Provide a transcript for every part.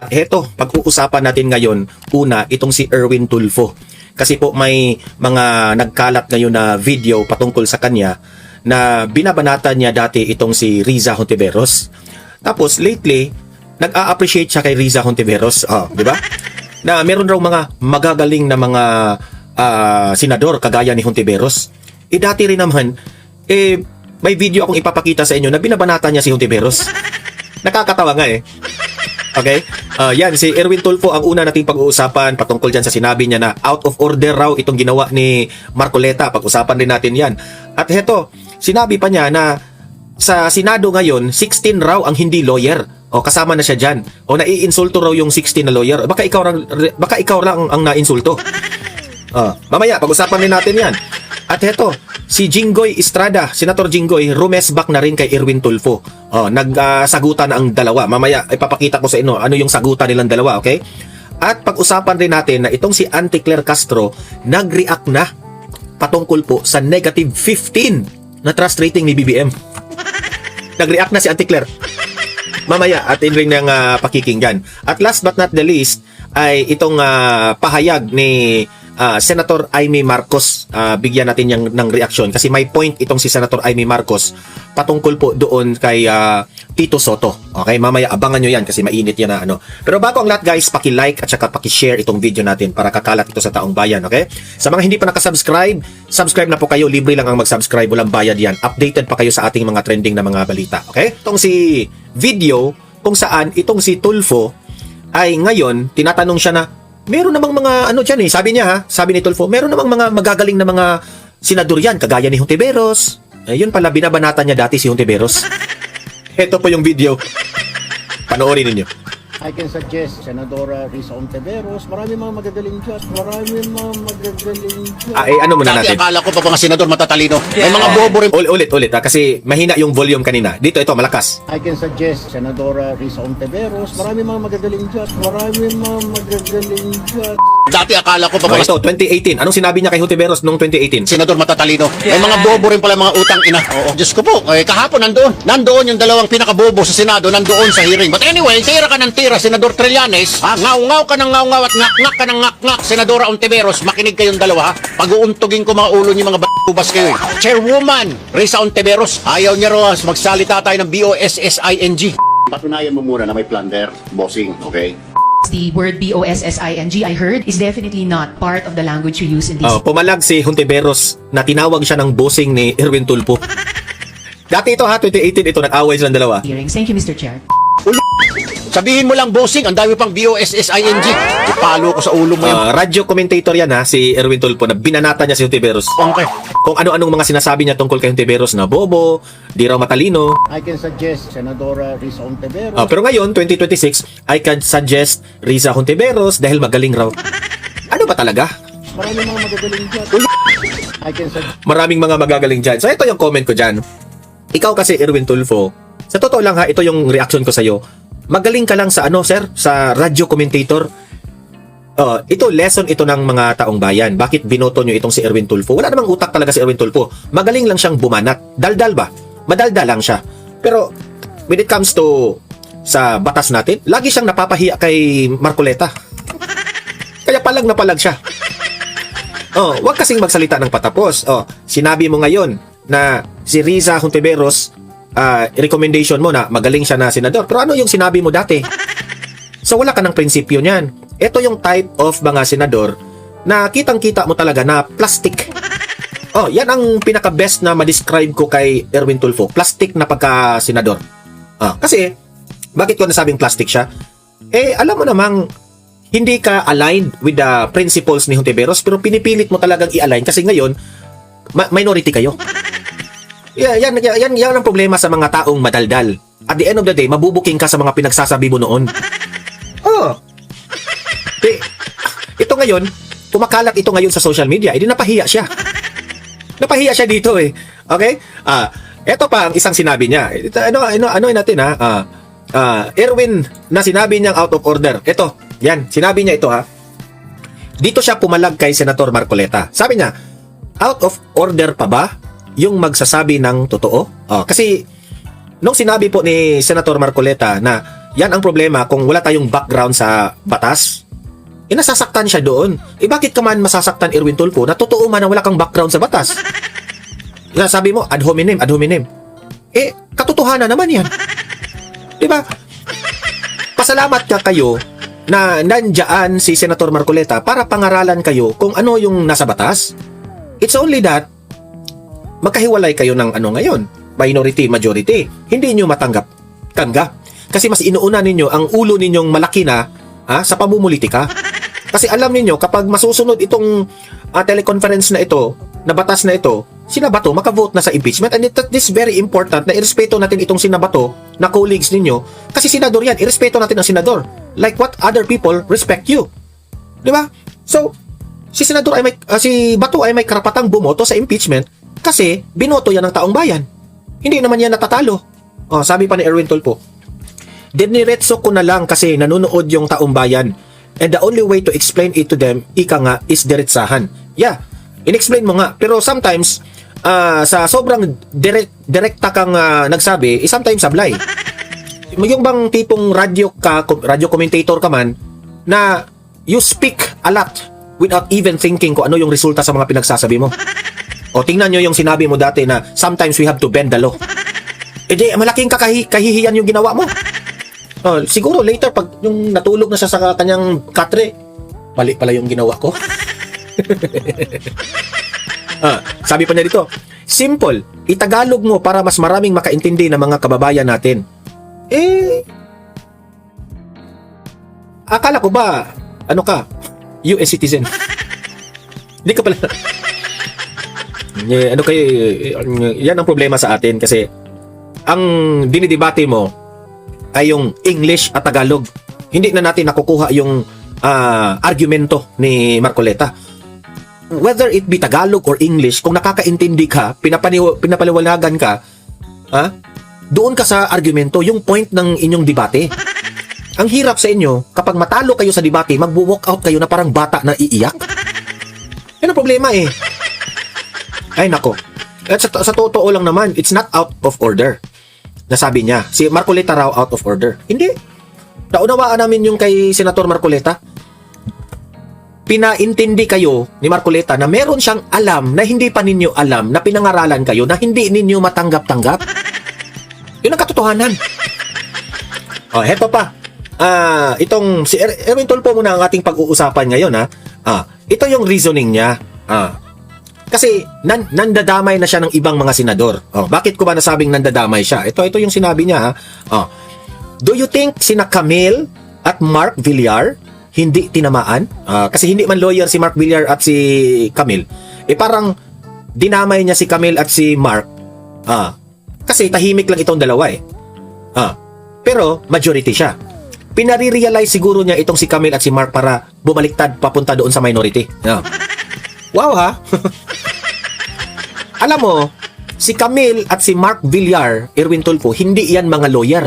Heto, pag-uusapan natin ngayon, una, itong si Erwin Tulfo. Kasi po may mga nagkalat ngayon na video patungkol sa kanya na binabanatan niya dati itong si Riza Hontiveros. Tapos lately, nag-a-appreciate siya kay Riza Hontiveros, di ba? Na meron raw mga magagaling na mga senador kagaya ni Hontiveros. Dati rin naman, may video akong ipapakita sa inyo na binabanatan niya si Hontiveros. Nakakatawa nga Okay? Yan, si Erwin Tulfo ang una nating pag-uusapan patungkol dyan sa sinabi niya na out of order raw itong ginawa ni Marcoleta. Pag-usapan din natin yan. At heto, sinabi pa niya na sa Senado ngayon, 16 raw ang hindi lawyer. O kasama na siya dyan. O naiinsulto raw yung 16 na lawyer. Baka ikaw lang ang nainsulto. Mamaya, pag-usapan din natin yan. At heto, si Jinggoy Estrada, Senator Jinggoy, rumesback na rin kay Erwin Tulfo. Nagsagutan ang dalawa. Mamaya, ipapakita ko sa inyo ano yung sagutan nilang dalawa, okay? At pag-usapan rin natin na itong si Auntie Claire Castro, nag-react na patungkol po sa negative 15 na trust rating ni BBM. Nag-react na si Auntie Claire. Mamaya, atin rin ng pakikinggan. At last but not the least, ay itong pahayag ni Senator Amy Marcos. Bigyan natin ng reaksyon kasi may point itong si Senator Amy Marcos patungkol po doon kay Tito Soto. Okay, mamaya abangan nyo yan kasi mainit yan na ano. Pero bago ang lahat guys, paki-like at saka paki-share itong video natin para kakalat ito sa taong bayan, okay? Sa mga hindi pa nakasubscribe, subscribe na po kayo, libre lang ang mag-subscribe, walang bayad yan. Updated pa kayo sa ating mga trending na mga balita, okay? Itong si video kung saan itong si Tulfo ay ngayon tinatanong siya na meron namang mga ano dyan sabi niya sabi ni Tulfo, meron namang mga magagaling na mga senador yan, kagaya ni Hontiveros. Yun pala, binabanatan niya dati si Hontiveros. Ito po yung video. Panoorin ninyo. I can suggest Senadora Riza Hontiveros. Marami mga magagaling dyan. Ano muna Dati natin? akala ko pa mga senador matatalino. May mga bobo rin. Ulit kasi mahina yung volume kanina. Dito, ito, malakas. I can suggest Senadora Riza Hontiveros. Marami mga magagaling dyan. Dati akala ko pa mga Ito, 2018. Anong sinabi niya kay Hontiveros noong 2018? senador matatalino. May mga bobo rin pala mga utang ina. Diyos ko po, kahapon nandoon yung dalawang pinakabobo sa Senado, nandoon sa hearing. But anyway, tira ka ng tira, Senador Trillanes. Ngaw-ngaw ka ng ngaw-ngaw at ngak-ngak ka ng ngak-ngak, Senadora Hontiveros. Makinig kayong dalawa, Pag-uuntugin ko mga ulo niyo mga b***ubas kayo Chairwoman Riza Hontiveros, ayaw niya raw magsalita tayo ng BOSSING. Patunayan mo muna na may plunder, bossing, okay? The word BOSSING, I heard, is definitely not part of the language you use in these Pumalag si Hontiveros na tinawag siya ng bossing ni Erwin Tulfo. Dati ito 2018 ito, nag-away silang dalawa. hearings. Thank you, Mr. Chair. Sabihin mo lang bossing, ang dami pang BOSSING. Ipalo ko sa ulo mo yan. Radio commentator yan si Erwin Tulfo na binanata niya si Hontiveros. Okay. Kung ano-anong mga sinasabi niya tungkol kay Hontiveros na bobo, di raw matalino. I can suggest Senadora Riza Hontiveros. Pero ngayon, 2026, I can suggest Riza Hontiveros dahil magaling raw. Ano ba talaga? Marami mga magagaling dyan. I can suggest Maraming mga magagaling dyan. So ito yung comment ko dyan. Ikaw kasi, Erwin Tulfo, sa totoo lang ito yung reaction ko sa'yo. Magaling ka lang sa sir? Sa radio commentator. Ito, lesson ito ng mga taong bayan. Bakit binoto nyo itong si Erwin Tulfo? Wala namang utak talaga si Erwin Tulfo. Magaling lang siyang bumanat. Daldal ba? Madaldal lang siya. Pero, when it comes to sa batas natin, lagi siyang napapahiya kay Marcoleta. Kaya palag na palag siya. Wag kasing magsalita ng patapos. Sinabi mo ngayon na si Riza Hontiveros, recommendation mo na magaling siya na senador. Pero ano yung sinabi mo dati? So wala ka ng prinsipyo niyan. Ito yung type of mga senador na kitang-kita mo talaga na plastic. Yan ang pinaka-best na ma-describe ko kay Erwin Tulfo. Plastic na pagka-senador. Kasi, bakit ko nasabing plastic siya? Alam mo namang hindi ka aligned with the principles ni Hontiveros pero pinipilit mo talagang i-align kasi ngayon, minority kayo. Yan ang problema sa mga taong madaldal. At the end of the day, mabubuking ka sa mga pinagsasabi mo noon. Ito ngayon, kumakalat ito ngayon sa social media. Di napahiya siya. Napahiya siya dito Okay? Ito pa ang isang sinabi niya. Ano natin Erwin na sinabi niyang out of order. Ito, yan, sinabi niya ito Dito siya pumalag kay Senator Marcoleta. Sabi niya, out of order pa ba yung magsasabi ng totoo? Kasi nung sinabi po ni Senator Marcoleta na Yan ang problema kung wala tayong background sa batas. Nasasaktan siya doon. Bakit ka man masasaktan, Erwin Tulfo, na totoo man na wala kang background sa batas? Sabi mo, ad hominem, ad hominem. Katotohanan naman yan. Diba? Pasalamat ka kayo na nandyan si Senator Marcoleta para pangaralan kayo kung ano yung nasa batas. It's only that magkahiwalay kayo ng ano ngayon, minority, majority. Hindi nyo matanggap. Kasi mas inuuna ninyo ang ulo ninyong malaki na sa pamumulitika. Kasi alam ninyo, kapag masusunod itong teleconference na ito, na batas na ito, sina Bato makavote na sa impeachment. And this is very important na irespeto natin itong sina Bato na colleagues ninyo. Kasi senador yan, irespeto natin ang senador. Like what other people respect you. Di ba? So, si Bato ay may karapatang bumoto sa impeachment kasi binoto yan ng taong bayan. Hindi naman yan natatalo. Sabi pa ni Erwin Tulfo, diniretso ko na lang kasi nanonood yung taong bayan. And the only way to explain it to them, ika nga, is diretsahan. Yeah, in-explain mo nga. Pero sometimes, sa sobrang direkta kang nagsabi, sometimes sablay. Yung bang tipong radio commentator ka man, na you speak a lot without even thinking kung ano yung resulta sa mga pinagsasabi mo. O tingnan nyo yung sinabi mo dati na sometimes we have to bend the law. Malaking kahihiyan yung ginawa mo. Siguro later pag yung natulog na siya sa kanyang katre, mali pala yung ginawa ko. Sabi pa niya dito, simple, itagalog mo para mas maraming makaintindi ng mga kababayan natin. Akala ko ba, ano ka, US citizen? Hindi ka pala. Yan ang problema sa atin kasi ang dinidebate mo ay yung English at Tagalog. Hindi na natin nakukuha yung argumento ni Marcoleta. Whether it be Tagalog or English, kung nakakaintindi ka, pinapaliwanagan ka, doon ka sa argumento, yung point ng inyong debate. Ang hirap sa inyo, kapag matalo kayo sa debate, mag-walk out kayo na parang bata na iiyak. Yan ang problema eh. Ay nako. At sa totoo lang naman, it's not out of order. Nasabi niya, si Marcoleta raw out of order. Hindi. Naunawaan namin yung kay Senator Marcoleta. Pinaintindi kayo ni Marcoleta na meron siyang alam na hindi pa ninyo alam, na pinangaralan kayo na hindi ninyo matanggap-tanggap. Yun ang katotohanan. Heto pa. Itong si Erwin Tulfo muna ang ating pag-uusapan ngayon ito yung reasoning niya. Kasi nandadamay na siya ng ibang mga senador. Bakit ko ba nasabing nandadamay siya? Ito yung sinabi niya. Do you think sina Camille at Mark Villar hindi tinamaan? Kasi hindi man lawyer si Mark Villar at si Camille. Parang dinamay niya si Camille at si Mark. Kasi tahimik lang itong dalawa pero majority siya. Pinare-realize siguro niya itong si Camille at si Mark para bumaliktad papunta doon sa minority. Wow ha? Alam mo, si Camille at si Mark Villar, Erwin Tulfo, hindi yan mga lawyer.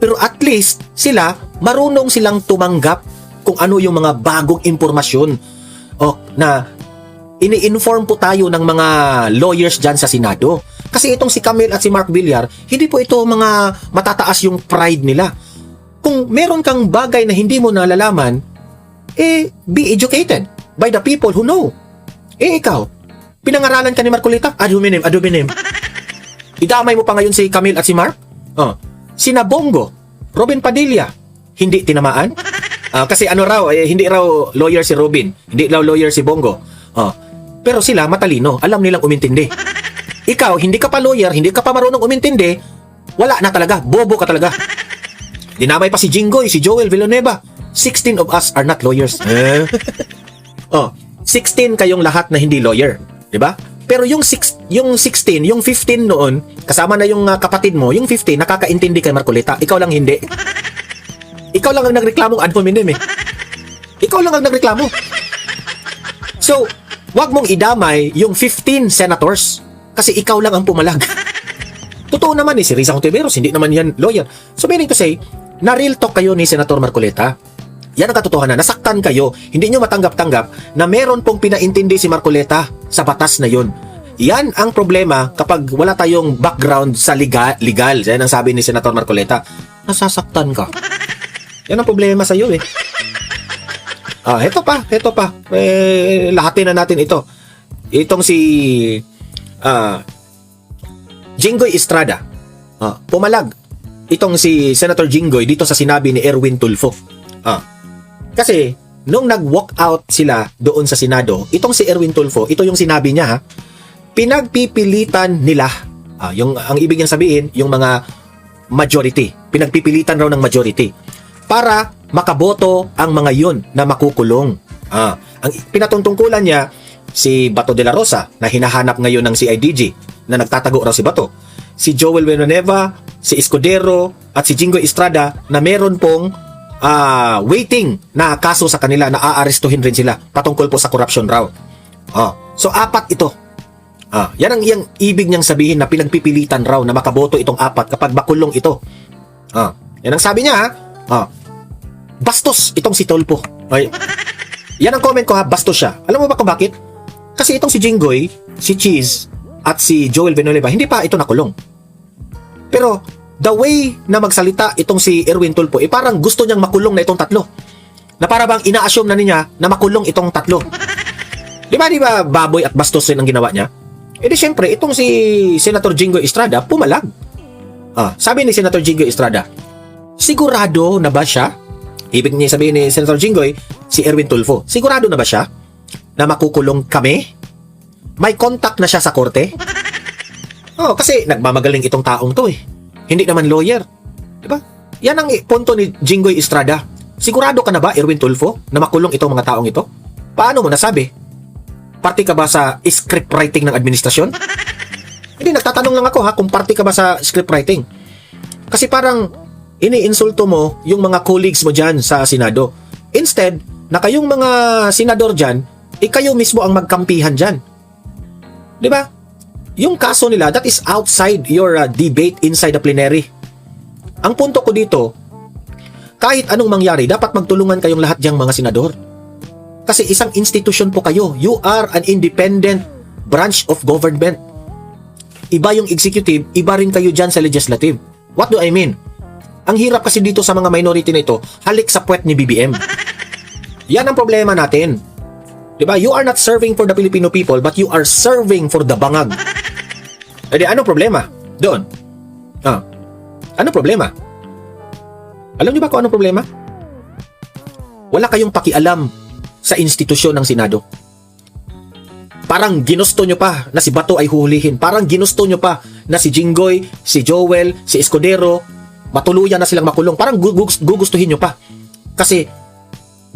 Pero at least sila, marunong silang tumanggap kung ano yung mga bagong impormasyon na ini-inform po tayo ng mga lawyers dyan sa Senado. Kasi itong si Camille at si Mark Villar, hindi po ito mga matataas yung pride nila. Kung meron kang bagay na hindi mo nalalaman, be educated by the people who know. Ikaw, pinangaralan ka ni Marcoleta? Ad hominem. Idamay mo pa ngayon si Camille at si Mark? Sina Bongo, Robin Padilla, hindi tinamaan? Kasi hindi raw lawyer si Robin, hindi raw lawyer si Bongo. Pero sila matalino, alam nilang umintindi. Ikaw, hindi ka pa lawyer, hindi ka pa marunong umintindi, wala na talaga, bobo ka talaga. Dinamay pa si Jinggoy, si Joel Villanueva. 16 of us are not lawyers. 16 kayong lahat na hindi lawyer, 'di ba? Pero yung 16, yung 15 noon, kasama na yung kapatid mo, yung 15 nakakaintindi kay Marcoleta, ikaw lang hindi. Ikaw lang ang nagreklamo ad hominem eh. Ikaw lang ang nagreklamo. So, wag mong idamay yung 15 senators kasi ikaw lang ang pumalag. Totoo naman si Risa Hontiveros, hindi naman yan lawyer. So meaning to say, na-real talk kayo ni Senator Marcoleta. Yan ang katotohanan. Nasaktan kayo. Hindi nyo matanggap-tanggap na meron pong pinaintindi si Marcoleta sa batas na yun. Yan ang problema kapag wala tayong background sa legal. Yan ang sabi ni Senator Marcoleta. nasasaktan ka. Yan ang problema sa iyo eh. Heto pa. Lahatin na natin ito. Itong si Jinggoy Estrada. Pumalag itong si Senator Jinggoy dito sa sinabi ni Erwin Tulfo. Kasi nung nag-walk out sila doon sa Senado, itong si Erwin Tulfo, ito yung sinabi niya ha, pinagpipilitan nila, ang ibig niyang sabihin, yung mga majority, pinagpipilitan raw ng majority para makaboto ang mga yun na makukulong. Ang pinatungtungkulan niya, si Bato de la Rosa na hinahanap ngayon ng CIDG na nagtatago raw si Bato, si Joel Villanueva, si Escudero at si Jinggoy Estrada na meron pong waiting na kaso sa kanila na aarestuhin rin sila patungkol po sa corruption raw. So apat ito. Yan ang iyang ibig niyang sabihin na pinagpipilitan raw na makaboto itong apat kapag makulong ito. Yan ang sabi niya ha. Bastos itong si Tulfo. Yan ang comment ko ha, bastos siya. Alam mo ba kung bakit? Kasi itong si Jinggoy, si Cheese, at si Joel Villanueva, hindi pa ito nakulong. Pero, the way na magsalita itong si Erwin Tulfo, parang gusto niyang makulong na itong tatlo. Na para bang ina-assume na niya na makulong itong tatlo. Di ba baboy at bastos rin ang ginawa niya? Di syempre, itong si Senator Jinggoy Estrada, pumalag. Sabi ni Senator Jinggoy Estrada, sigurado na ba siya? Ibig niya sabihin ni Senator Jinggoy, si Erwin Tulfo, sigurado na ba siya na makukulong kami? May contact na siya sa korte? Kasi nagmamagaling itong taong to eh. Hindi naman lawyer. Diba? Yan ang punto ni Jinggoy Estrada. Sigurado ka na ba, Erwin Tulfo, na makulong itong mga taong ito? Paano mo nasabi? Party ka ba sa script writing ng administrasyon? Hindi, nagtatanong lang ako ha, kung party ka ba sa script writing. Kasi parang iniinsulto mo yung mga colleagues mo dyan sa Senado. Instead, na kayong mga senador dyan, kayo mismo ang magkampihan dyan. Diba? Yung kaso nila, that is outside your debate inside the plenary. Ang punto ko dito, kahit anong mangyari, dapat magtulungan kayong lahat diyang mga senador. Kasi isang institusyon po kayo. You are an independent branch of government. Iba yung executive, iba rin kayo dyan sa legislative. What do I mean? Ang hirap kasi dito sa mga minority na ito, halik sa puwet ni BBM. Yan ang problema natin. Diba? You are not serving for the Filipino people, but you are serving for the bangag. Ano problema? Doon. Ano problema? Alam niyo ba kung ano problema? Wala kayong pakialam sa institusyon ng Senado. Parang ginusto nyo pa na si Bato ay huhulihin. Parang ginusto nyo pa na si Jinggoy, si Joel, si Escudero, matuluyan na silang makulong. Parang gugustuhin nyo pa. Kasi,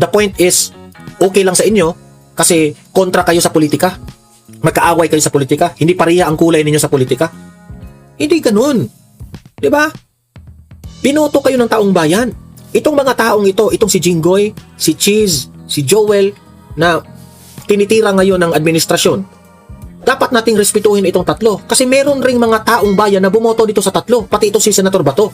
the point is, okay lang sa inyo, kasi kontra kayo sa politika. Magkaaway kayo sa politika. Hindi pareha ang kulay ninyo sa politika. Hindi ganun. Diba? Binoto kayo ng taong bayan. Itong mga taong ito, itong si Jinggoy, si Cheese, si Joel, na tinitira ngayon ng administrasyon, dapat nating respetuhin itong tatlo. Kasi meron ring mga taong bayan na bumoto dito sa tatlo. Pati ito si Senator Bato.